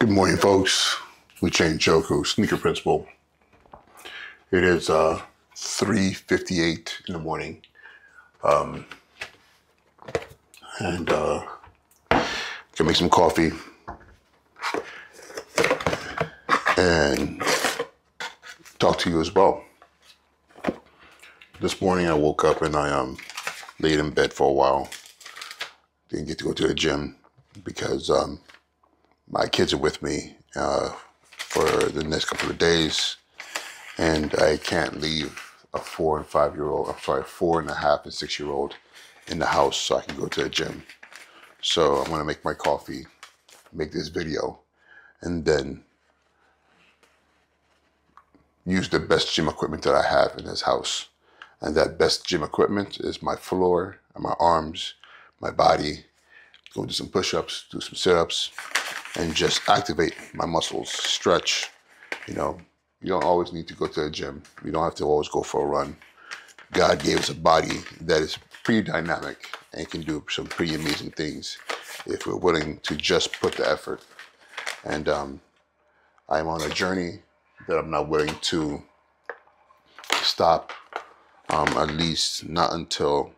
Good morning, folks. We Chain Joku, Sneaker Principal. It is 3:58 in the morning, and can make some coffee and talk to you as well. This morning I woke up and I laid in bed for a while. Didn't get to go to the gym because my kids are with me for the next couple of days, and I can't leave a 4 and 5 year old, 4.5 and 6 year old in the house so I can go to the gym. So I'm gonna make my coffee, make this video, and then use the best gym equipment that I have in this house. And that best gym equipment is my floor and my arms, my body. Go do some push-ups, do some sit-ups, and just activate my muscles, stretch. You know, you don't always need to go to the gym. You don't have to always go for a run. God gave us a body that is pretty dynamic and can do some pretty amazing things if we're willing to just put the effort. And I'm on a journey that I'm not willing to stop, at least not until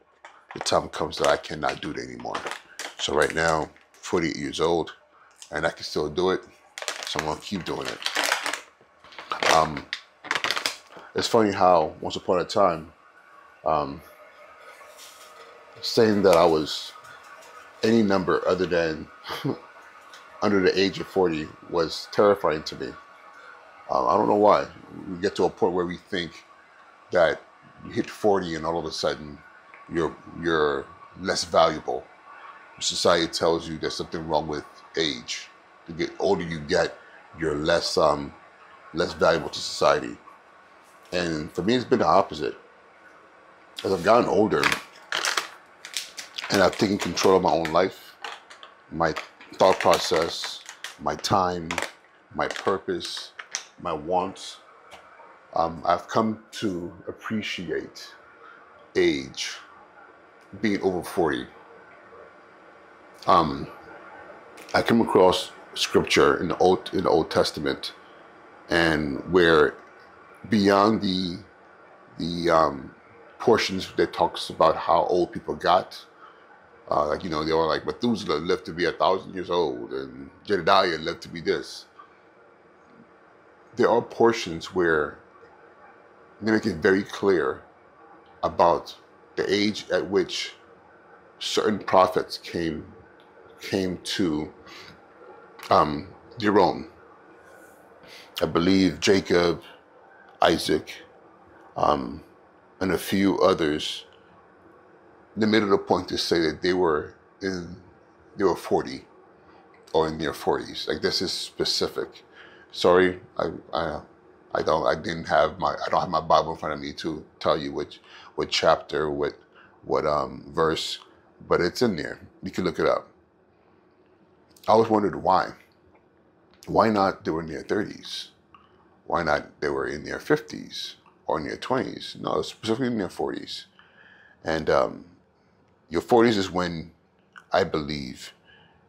the time comes that I cannot do it anymore. So right now, 48 years old, and I can still do it, so I'm gonna keep doing it. It's funny how once upon a time, saying that I was any number other than under the age of 40 was terrifying to me. I don't know why. We get to a point where we think that you hit 40 and all of a sudden you're less valuable. Society tells you there's something wrong with age. The older you get, you're less valuable to society. And for me, it's been the opposite. As I've gotten older and I've taken control of my own life, my thought process, my time, my purpose, my wants, I've come to appreciate age, being over 40. I came across scripture in the Old Testament, and where beyond the portions that talks about how old people got, they were like Methuselah lived to be 1,000 years old, and Jedediah lived to be this. There are portions where they make it very clear about the age at which certain prophets came to their own. I believe Jacob, Isaac, and a few others, they made it a point to say that they were 40 or in their 40s. Like, this is specific. Sorry, I don't have my Bible in front of me to tell you what chapter, what verse, but it's in there. You can look it up. I always wondered why. Why not they were in their 30s? Why not they were in their 50s or in their 20s? No, specifically in their 40s. And your 40s is when I believe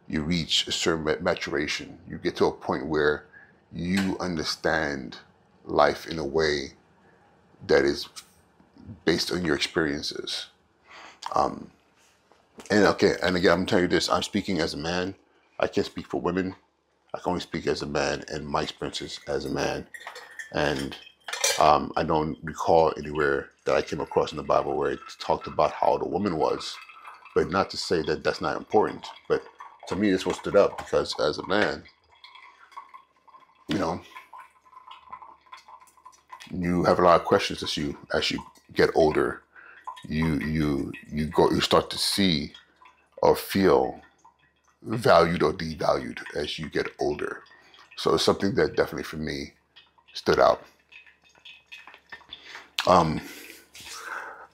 you reach a certain maturation. You get to a point where you understand life in a way that is based on your experiences. And again, I'm telling you this, I'm speaking as a man. I can't speak for women. I can only speak as a man and my experiences as a man. And I don't recall anywhere that I came across in the Bible where it talked about how the woman was. But not to say that that's not important. But to me, this one stood up because as a man, you have a lot of questions as you get older. You start to see or feel valued or devalued as you get older. So it's something that definitely for me stood out.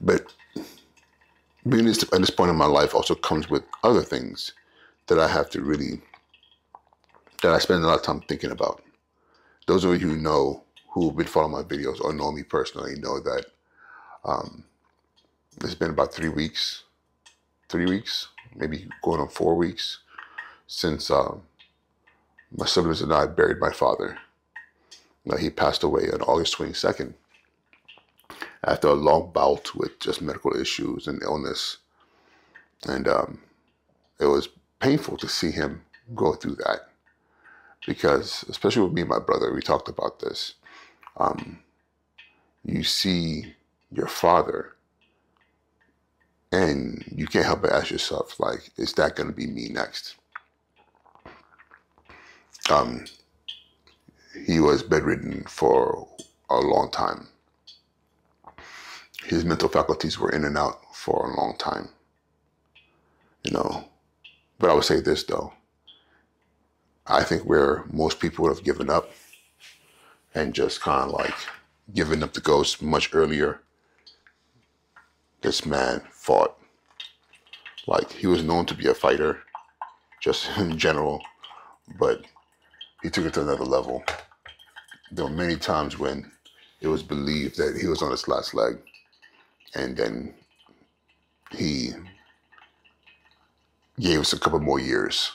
But being at this point in my life also comes with other things that I have to that I spend a lot of time thinking about. Those of you who've been following my videos or know me personally know that it's been about 3 weeks, maybe going on 4 weeks since my siblings and I buried my father. He passed away on August 22nd after a long bout with just medical issues and illness. And it was painful to see him go through that because, especially with me and my brother, we talked about this. You see your father and you can't help but ask yourself, like, is that going to be me next? He was bedridden for a long time. His mental faculties were in and out for a long time, But I would say this, though. I think where most people would have given up and just kind of like given up the ghost much earlier, this man fought. Like, he was known to be a fighter, just in general, but he took it to another level. There were many times when it was believed that he was on his last leg, and then he gave us a couple more years.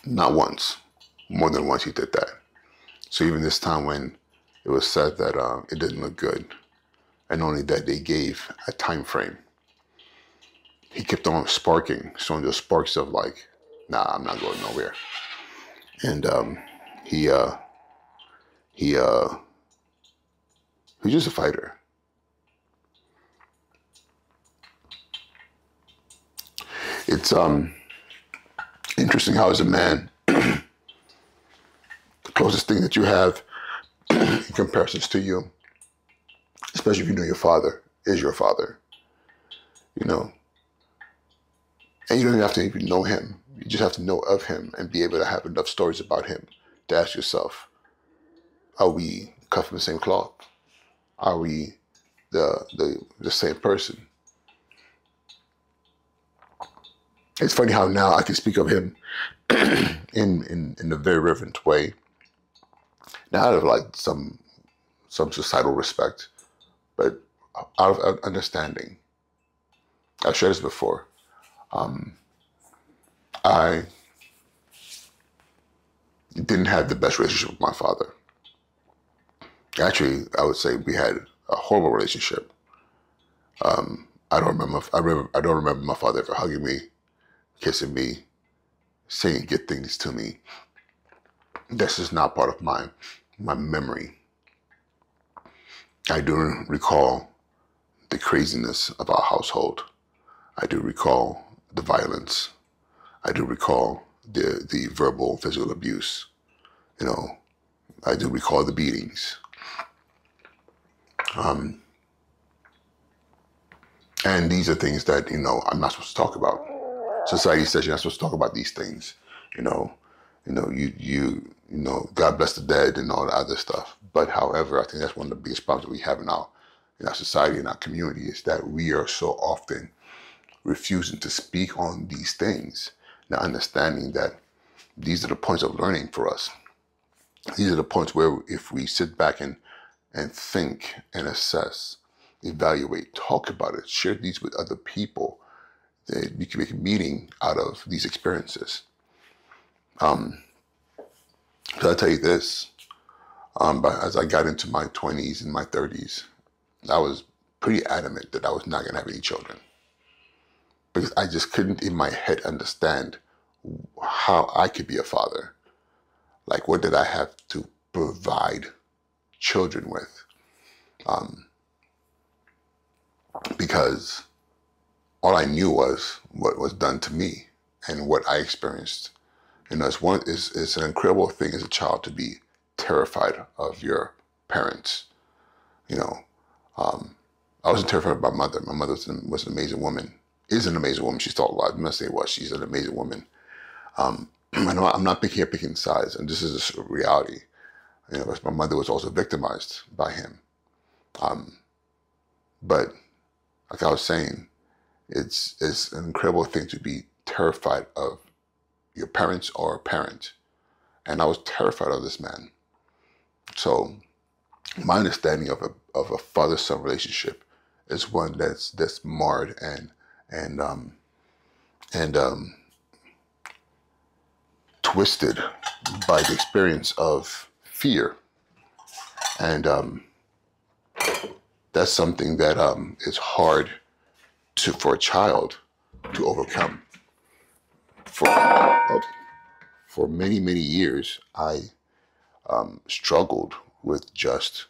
Not once, more than once he did that. So even this time when it was said that it didn't look good, and only that they gave a time frame, he kept on sparking, showing those sparks of like, nah, I'm not going nowhere. And he's just a fighter. It's interesting how, as a man, the closest thing that you have in comparisons to you, especially if you know your father, is your father. And you don't even have to even know him. You just have to know of him and be able to have enough stories about him to ask yourself, are we cut from the same cloth? Are we the same person? It's funny how now I can speak of him in a very reverent way, not out of like some societal respect, but out of understanding. I've shared this before. I didn't have the best relationship with my father. Actually, I would say we had a horrible relationship. I don't remember my father ever hugging me, kissing me, saying good things to me. This is not part of my memory. I do recall the craziness of our household. I do recall the violence. I do recall the verbal, physical abuse. I do recall the beatings. And these are things that, I'm not supposed to talk about. Society says you're not supposed to talk about these things. God bless the dead and all the other stuff. But however, I think that's one of the biggest problems that we have in our society, in our community, is that we are so often refusing to speak on these things, not understanding that these are the points of learning for us. These are the points where if we sit back and think and assess, evaluate, talk about it, share these with other people, that you can make meaning out of these experiences. So I'll tell you this, but as I got into my 20s and my 30s, I was pretty adamant that I was not going to have any children, because I just couldn't in my head understand how I could be a father. Like, what did I have to provide children with? Because all I knew was what was done to me and what I experienced. It's an incredible thing as a child to be terrified of your parents. I wasn't terrified of my mother. My mother was an amazing woman. Is an amazing woman. She's still alive. I must say was. She's an amazing woman. I'm not picking sides, and this is a reality. My mother was also victimized by him. But like I was saying, it's an incredible thing to be terrified of your parents or a parent. And I was terrified of this man. So my understanding of a father-son relationship is one that's marred and twisted by the experience of fear. And that's something that is hard for a child to overcome. For many, many years, I struggled with just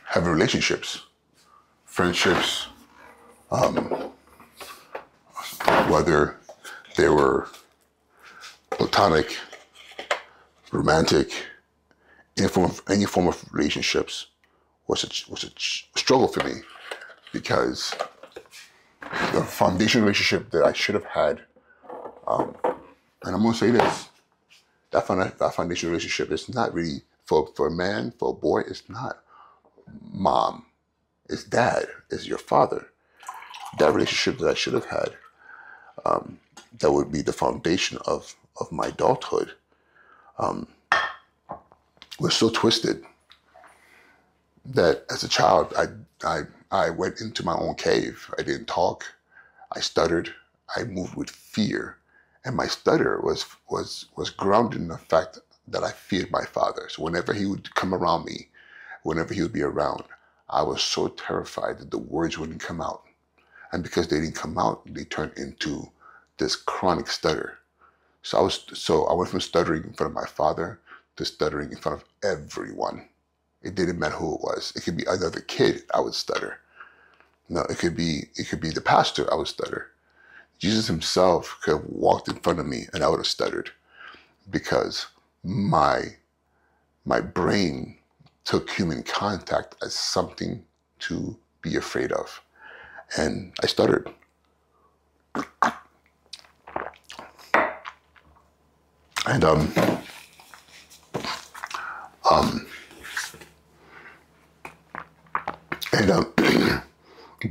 having relationships, friendships, whether they were platonic, romantic, any form of relationships was a struggle for me, because the foundational relationship that I should have had, and I'm going to say this, that foundational relationship is not really, for a man, for a boy, it's not mom, it's dad, it's your father. That relationship that I should have had, that would be the foundation of my adulthood, was so twisted that as a child, I went into my own cave. I didn't talk. I stuttered. I moved with fear. And my stutter was grounded in the fact that I feared my father. So whenever he would come around me, whenever he would be around, I was so terrified that the words wouldn't come out. And because they didn't come out, they turned into this chronic stutter. So I went from stuttering in front of my father to stuttering in front of everyone. It didn't matter who it was. It could be another kid, I would stutter. No, it could be the pastor, I would stutter. Jesus himself could have walked in front of me and I would have stuttered, because my brain took human contact as something to be afraid of. And I stuttered. And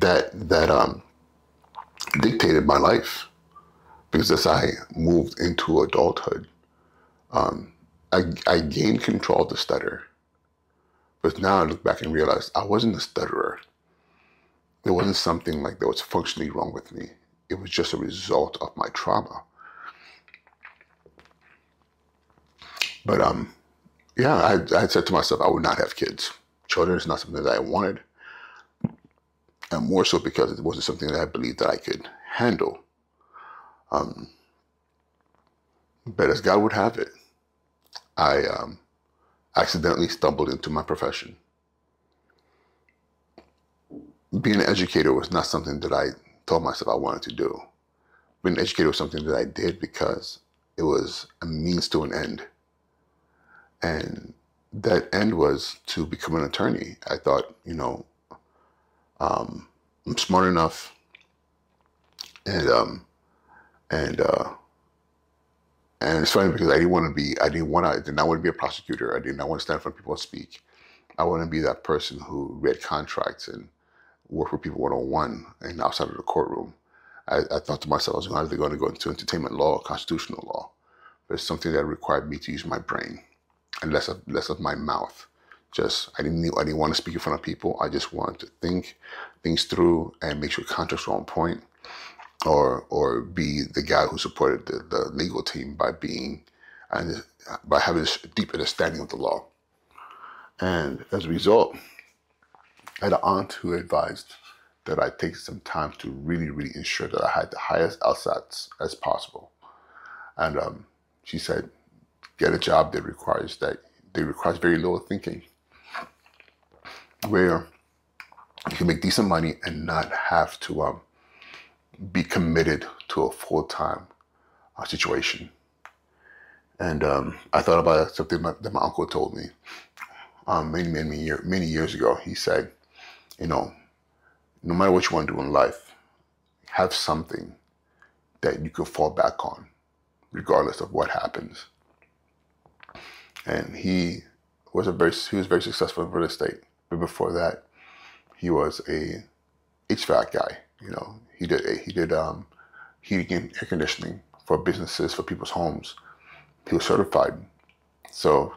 that dictated my life, because as I moved into adulthood, I gained control of the stutter. But now I look back and realize I wasn't a stutterer. It wasn't something like that was functionally wrong with me. It was just a result of my trauma. But yeah, I said to myself, I would not have kids. Children is not something that I wanted. And more so because it wasn't something that I believed that I could handle. But as God would have it, I accidentally stumbled into my profession. Being an educator was not something that I told myself I wanted to do. Being an educator was something that I did because it was a means to an end. And that end was to become an attorney. I thought, I'm smart enough, and it's funny because I did not want to be a prosecutor. I did not want to stand in front of people and speak. I want to be that person who read contracts and worked with people one-on-one and outside of the courtroom. I thought to myself, I was either going to go into entertainment law or constitutional law, but it's something that required me to use my brain and less of my mouth. I didn't want to speak in front of people. I just wanted to think things through and make sure contracts were on point, or be the guy who supported the legal team by having this deep understanding of the law. And as a result, I had an aunt who advised that I take some time to really, really ensure that I had the highest LSATs as possible. And she said, get a job that requires very little thinking, where you can make decent money and not have to be committed to a full-time situation. And I thought about something that my uncle told me many years ago. He said, no matter what you want to do in life, have something that you can fall back on, regardless of what happens. And he was very successful in real estate. But before that, he was a HVAC guy. He did heating and air conditioning for businesses, for people's homes. He was certified. So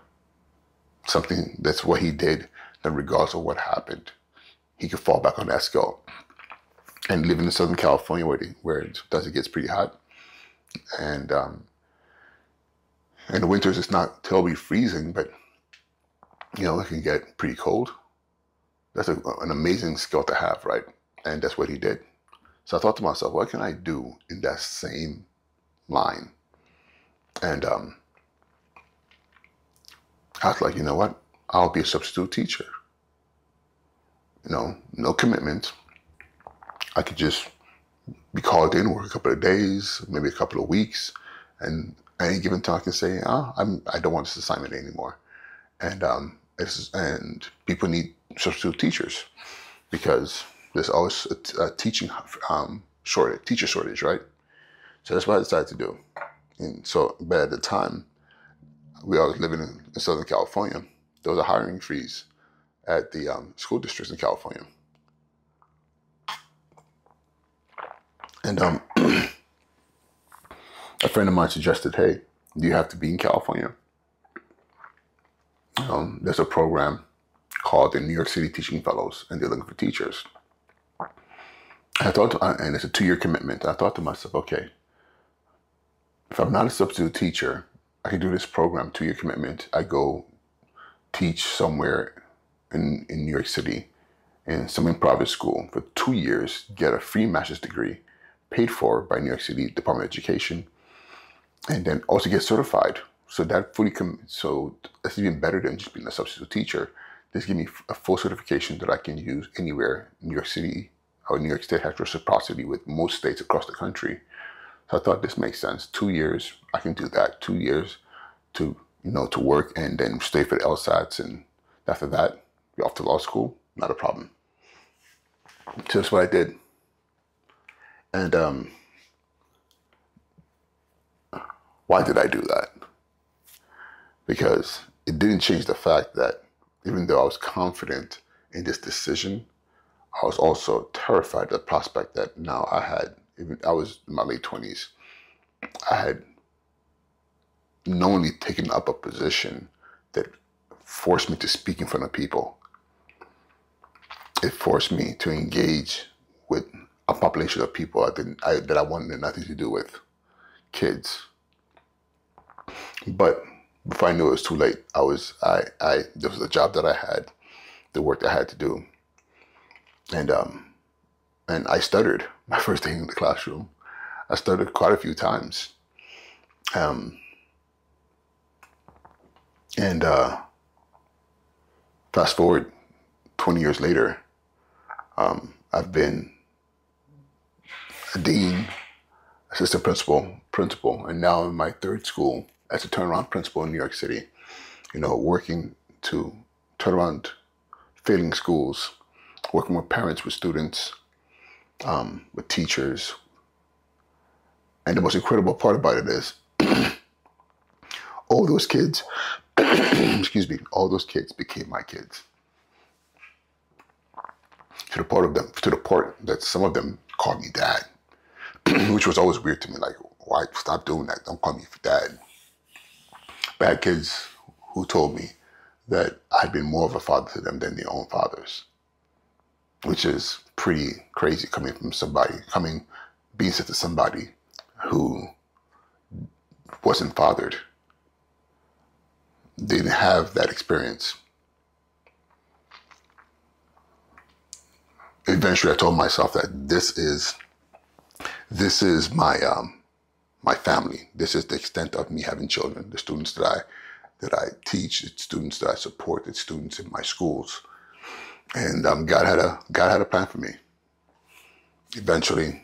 that's what he did. Then regardless of what happened, he could fall back on that skill. And living in Southern California, where it gets pretty hot, And in the winters, it's not terribly freezing, but it can get pretty cold. That's an amazing skill to have, right? And that's what he did. So I thought to myself, what can I do in that same line? And I was like, you know what? I'll be a substitute teacher. No commitment. I could just be called in, work a couple of days, maybe a couple of weeks, and at any given time I can say, I don't want this assignment anymore. And and people need substitute teachers because there's always a teaching teacher shortage, right? So that's what I decided to do. And so, but at the time, we all was living in Southern California. There was a hiring freeze at the school districts in California. And a friend of mine suggested, hey, do you have to be in California? There's a program called the New York City Teaching Fellows, and they're looking for teachers. And it's a 2-year commitment. I thought to myself, okay, if I'm not a substitute teacher, I can do this program, 2-year commitment. I go teach somewhere in New York City in some private school for 2 years, get a free master's degree paid for by New York City Department of Education, and then also get certified. So that so that's even better than just being a substitute teacher. This gives me a full certification that I can use anywhere. New York City or New York State has reciprocity with most states across the country. So I thought this makes sense. 2 years, I can do that. 2 years to work and then stay for the LSATs, and after that, be off to law school. Not a problem. So that's what I did. And why did I do that? Because it didn't change the fact that even though I was confident in this decision, I was also terrified of the prospect that now I was in my late 20s. I had knowingly taken up a position that forced me to speak in front of people. It forced me to engage with a population of people that I wanted nothing to do with, kids. But before I knew it was too late, there was a job that I had, the work that I had to do, and I stuttered my first day in the classroom. I stuttered quite a few times, and fast forward 20 years later, I've been a dean, assistant principal, and now in my third school as a turnaround principal in New York City, working to turn around failing schools, working with parents, with students, with teachers. And the most incredible part about it is all those kids, all those kids became my kids. To the part that some of them called me dad, which was always weird to me. Like, why stop doing that? Don't call me dad. Bad kids who told me that I'd been more of a father to them than their own fathers, which is pretty crazy being said to somebody who wasn't fathered. They didn't have that experience. Eventually, I told myself that this is my family. This is the extent of me having children. The students that I teach, the students that I support, the students in my schools, and God had a plan for me. Eventually,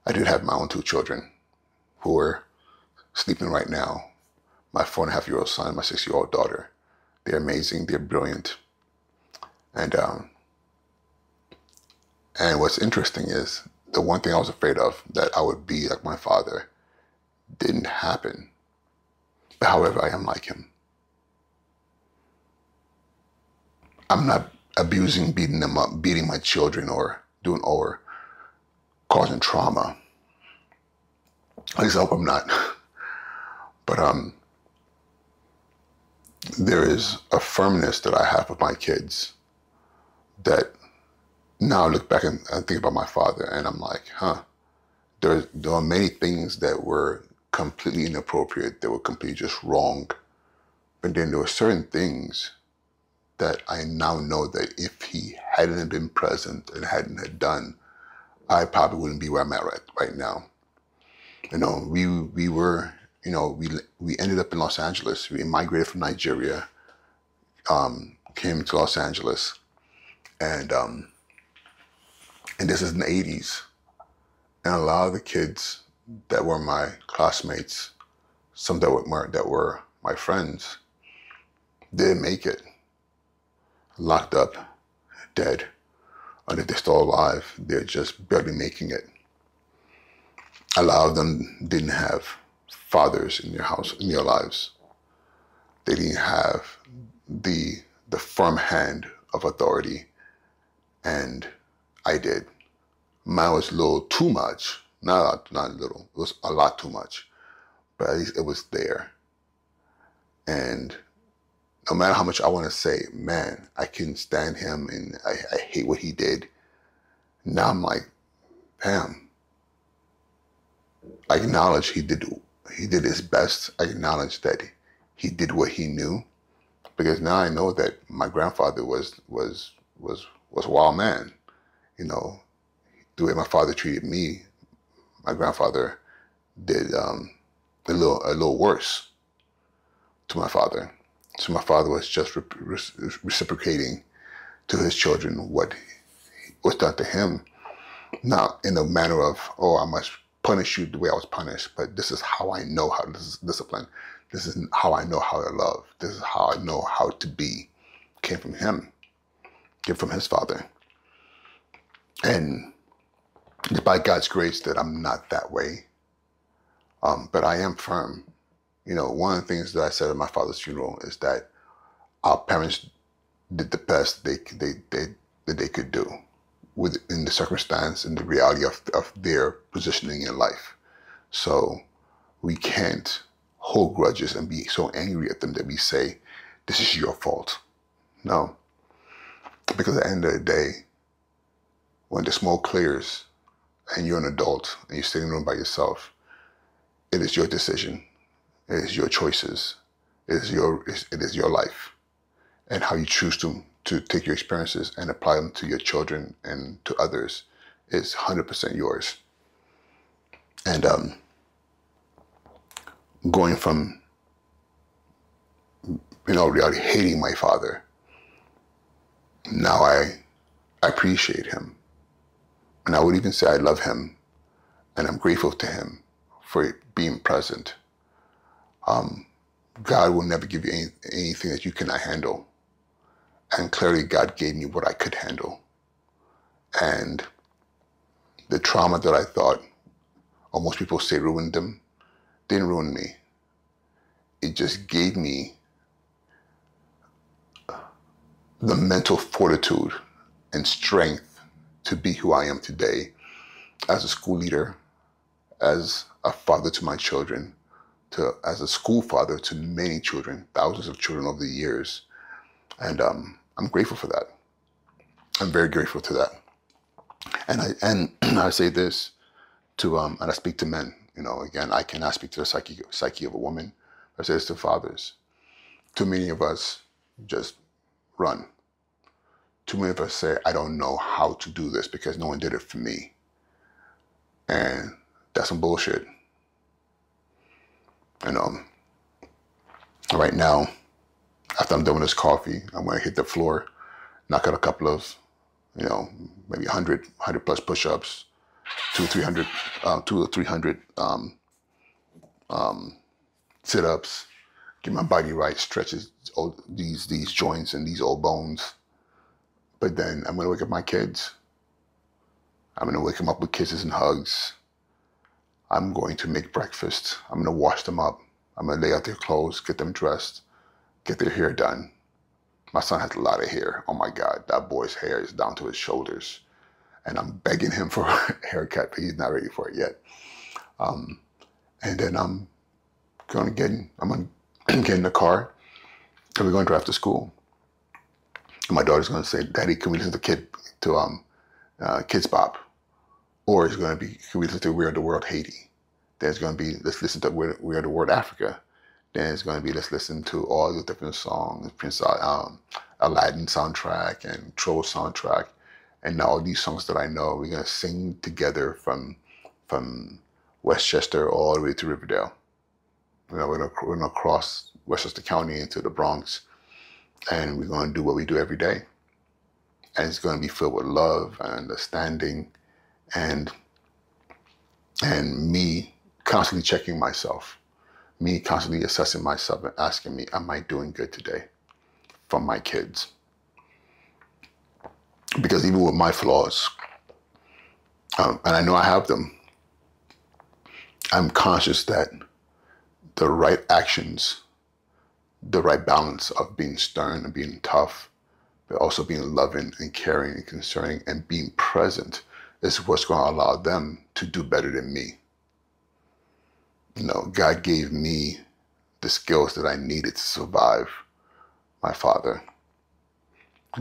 I did have my own 2 children, who are sleeping right now. My 4.5-year-old son, my 6-year-old daughter. They're amazing. They're brilliant, and what's interesting is the one thing I was afraid of, that I would be like my father, didn't happen. However, I am like him. I'm not abusing, beating them up, beating my children, or causing trauma. At least I hope I'm not. But there is a firmness that I have with my kids that now I look back and think about my father, and I'm like, there are many things that were completely inappropriate, that were completely just wrong. But then there were certain things that I now know that if he hadn't been present and hadn't had done, I probably wouldn't be where I'm at right now. We were, we ended up in Los Angeles. We migrated from Nigeria, came to Los Angeles, and this is in the '80s, and a lot of the kids that were my classmates, some that were my friends, didn't make it, locked up, dead, or if they're still alive, they're just barely making it. A lot of them didn't have fathers in their lives. They didn't have the firm hand of authority, and I did. Mine was a little too much, not a little. It was a lot too much, but at least it was there. And no matter how much I want to say, man, I couldn't stand him and I hate what he did. Now I'm like, damn. I acknowledge he did his best. I acknowledge that he did what he knew, because now I know that my grandfather was a wild man. The way my father treated me, my grandfather did a little worse to my father. So my father was just reciprocating to his children what was done to him, not in the manner of, oh, I must punish you the way I was punished, but this is how I know how to discipline. This is how I know how to love. This is how I know how to be. Came from him, came from his father. And it's by God's grace that I'm not that way. But I am firm. One of the things that I said at my father's funeral is that our parents did the best they could do within the circumstance and the reality of their positioning in life. So we can't hold grudges and be so angry at them that we say, this is your fault. No. Because at the end of the day, when the smoke clears and you're an adult and you're sitting in a room by yourself, it is your decision. It is your choices. It is your life. And how you choose to take your experiences and apply them to your children and to others is 100% yours. And going from, reality hating my father, now I appreciate him. And I would even say I love him, and I'm grateful to him for being present. God will never give you anything that you cannot handle. And clearly God gave me what I could handle. And the trauma that I thought, or most people say ruined them, didn't ruin me. It just gave me the mental fortitude and strength to be who I am today as a school leader, as a father to my children, as a school father to many children, thousands of children over the years. And I'm grateful for that. I'm very grateful to that. And I say this to, and I speak to men, again, I cannot speak to the psyche of a woman. I say this to fathers. Too many of us just run. Too many of us say, I don't know how to do this because no one did it for me. And that's some bullshit. Right now, after I'm done with this coffee, I'm going to hit the floor, knock out a couple of, maybe 100 plus push-ups, 200 or 300 sit-ups, get my body right, stretches these joints and these old bones. But then I'm going to wake up my kids. I'm going to wake them up with kisses and hugs. I'm going to make breakfast. I'm going to wash them up. I'm going to lay out their clothes, get them dressed, get their hair done. My son has a lot of hair. Oh my God, that boy's hair is down to his shoulders. And I'm begging him for a haircut, but he's not ready for it yet. And then I'm going to get in the car, and we're going to drive to school. And my daughter's going to say, Daddy, can we listen to Kids Bop? Or it's going to be, could we listen to We Are the World Haiti? Then it's going to be, let's listen to We Are the World Africa. Then it's going to be, let's listen to all the different songs, Prince Aladdin soundtrack and Troll soundtrack. And now all these songs that I know, we're going to sing together from Westchester all the way to Riverdale. You know, we're going to cross Westchester County into the Bronx, and we're going to do what we do every day. And it's going to be filled with love and understanding, and me constantly checking myself, me constantly assessing myself and asking me, am I doing good today for my kids? Because even with my flaws, and I know I have them, I'm conscious that the right actions, the right balance of being stern and being tough, but also being loving and caring and concerning and being present is what's going to allow them to do better than me. You know, God gave me the skills that I needed to survive my father.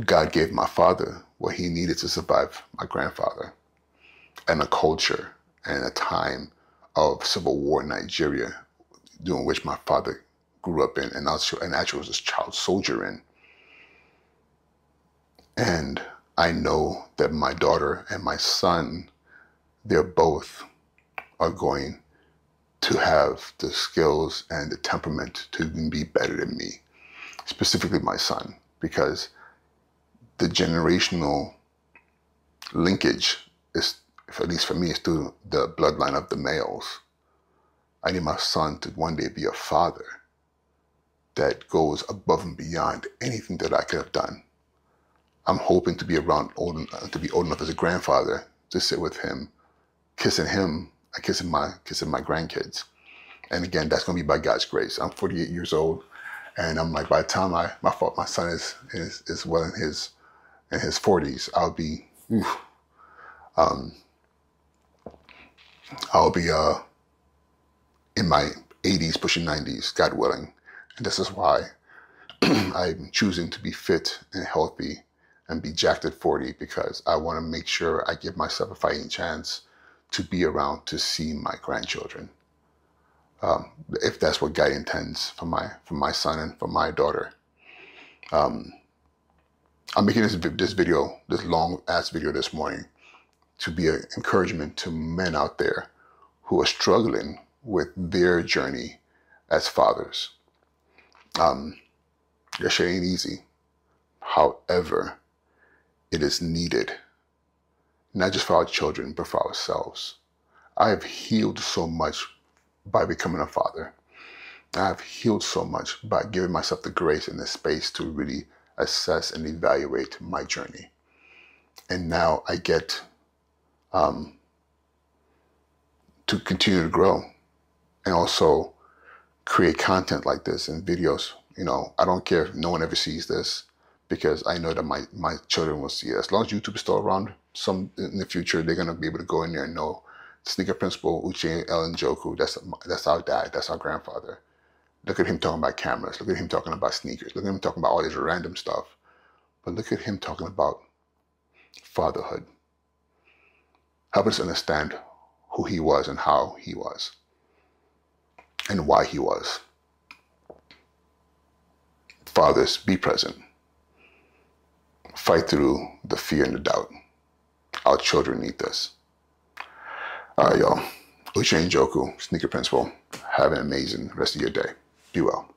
God gave my father what he needed to survive my grandfather, and a culture and a time of civil war in Nigeria, during which my father grew up in, and actually was a child soldier in. And I know that my daughter and my son, they're both are going to have the skills and the temperament to even be better than me, specifically my son, because the generational linkage is, at least for me, is through the bloodline of the males. I need my son to one day be a father that goes above and beyond anything that I could have done. I'm hoping to be around to be old enough as a grandfather to sit with him and kissing my grandkids. And again, that's going to be by God's grace. I'm 48 years old, and I'm like, by the time my son is well in his 40s, I'll be in my 80s, pushing 90s, God willing. And this is why I'm choosing to be fit and healthy and be jacked at 40, because I want to make sure I give myself a fighting chance to be around to see my grandchildren, if that's what God intends for my son and for my daughter. I'm making this long ass video this morning to be an encouragement to men out there who are struggling with their journey as fathers. This shit ain't easy. However, it is needed, not just for our children, but for ourselves. I have healed so much by becoming a father. I've healed so much by giving myself the grace and the space to really assess and evaluate my journey. And now I get to continue to grow and also create content like this and videos. You know, I don't care if no one ever sees this, because I know that my children will see it. As long as YouTube is still around some in the future, they're going to be able to go in there and know Sneaker Principal, Uche Ellen Joku, that's our dad, that's our grandfather. Look at him talking about cameras. Look at him talking about sneakers. Look at him talking about all this random stuff. But look at him talking about fatherhood. Help us understand who he was and how he was and why he was. Fathers, be present. Fight through the fear and the doubt. Our children need this. All right, y'all. Uche Njoku, Sneaker Principal. Have an amazing rest of your day. Be well.